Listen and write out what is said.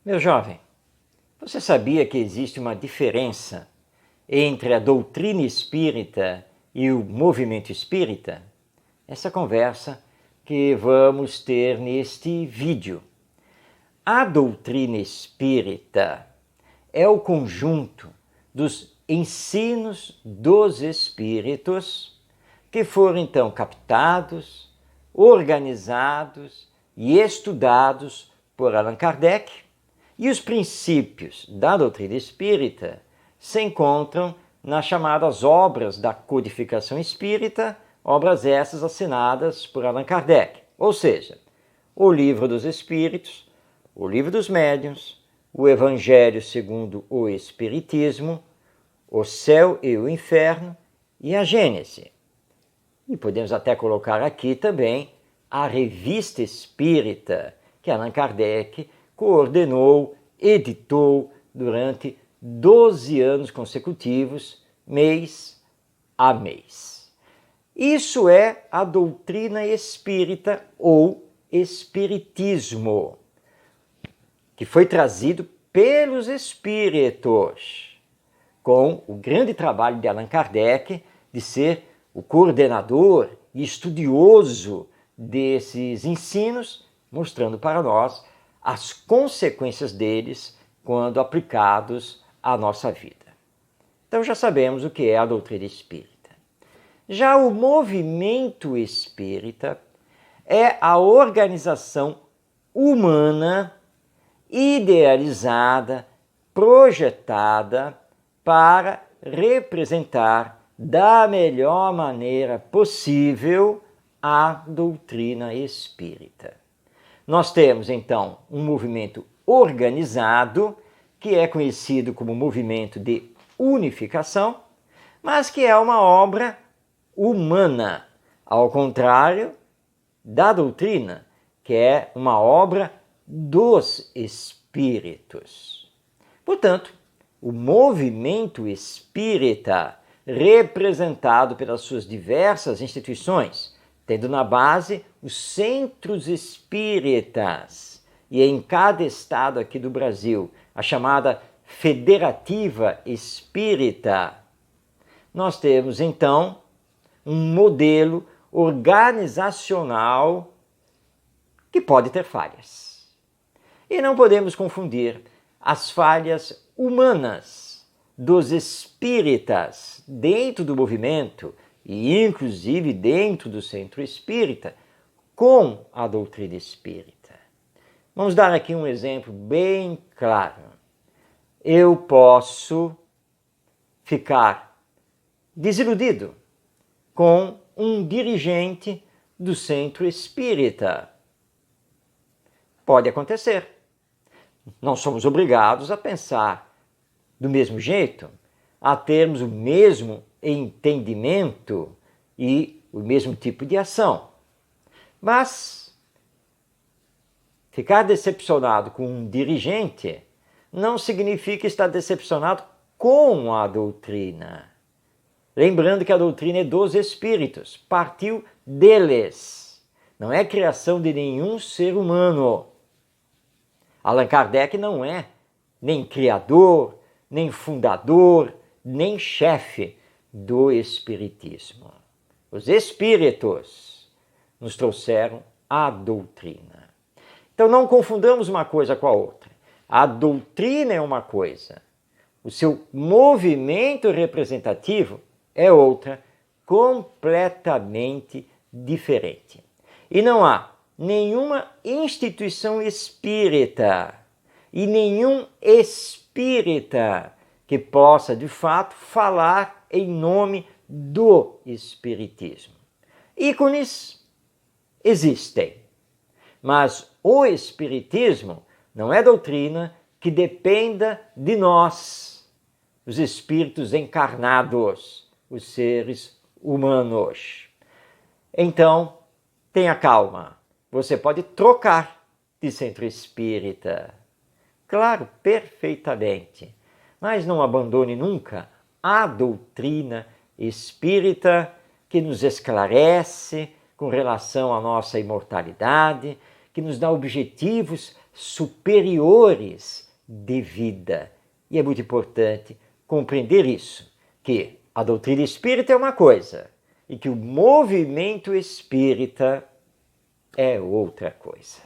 Meu jovem, você sabia que existe uma diferença entre a doutrina espírita e o movimento espírita? Essa conversa que vamos ter neste vídeo. A doutrina espírita é o conjunto dos ensinos dos espíritos que foram então captados, organizados e estudados por Allan Kardec, e os princípios da doutrina espírita se encontram nas chamadas obras da codificação espírita, obras essas assinadas por Allan Kardec, ou seja, o Livro dos Espíritos, o Livro dos Médiuns, o Evangelho segundo o Espiritismo, o Céu e o Inferno e a Gênese. E podemos até colocar aqui também a Revista Espírita, que Allan Kardec coordenou, editou durante 12 anos consecutivos, mês a mês. Isso é a doutrina espírita ou espiritismo, que foi trazido pelos espíritos, com o grande trabalho de Allan Kardec de ser o coordenador e estudioso desses ensinos, mostrando para nós as consequências deles quando aplicados à nossa vida. Então já sabemos o que é a doutrina espírita. Já o movimento espírita é a organização humana idealizada, projetada para representar da melhor maneira possível a doutrina espírita. Nós temos então um movimento organizado, que é conhecido como movimento de unificação, mas que é uma obra humana, ao contrário da doutrina, que é uma obra dos espíritos. Portanto, o movimento espírita, representado pelas suas diversas instituições, tendo na base os centros espíritas e em cada estado aqui do Brasil a chamada Federativa Espírita, nós temos então um modelo organizacional que pode ter falhas. E não podemos confundir as falhas humanas dos espíritas dentro do movimento e inclusive dentro do centro espírita, com a doutrina espírita. Vamos dar aqui um exemplo bem claro. Eu posso ficar desiludido com um dirigente do centro espírita. Pode acontecer. Não somos obrigados a pensar do mesmo jeito, a termos o mesmo entendimento e o mesmo tipo de ação. Mas ficar decepcionado com um dirigente não significa estar decepcionado com a doutrina. Lembrando que a doutrina é dos espíritos, partiu deles. Não é criação de nenhum ser humano. Allan Kardec não é nem criador, nem fundador, nem chefe do espiritismo. Os espíritos nos trouxeram a doutrina. Então não confundamos uma coisa com a outra. A doutrina é uma coisa, o seu movimento representativo é outra, completamente diferente. E não há nenhuma instituição espírita e nenhum espírita que possa, de fato, falar em nome do espiritismo. Ícones existem, mas o espiritismo não é doutrina que dependa de nós, os espíritos encarnados, os seres humanos. Então, tenha calma, você pode trocar de centro espírita. Claro, perfeitamente, mas não abandone nunca a doutrina espírita que nos esclarece com relação à nossa imortalidade, que nos dá objetivos superiores de vida. E é muito importante compreender isso, que a doutrina espírita é uma coisa e que o movimento espírita é outra coisa.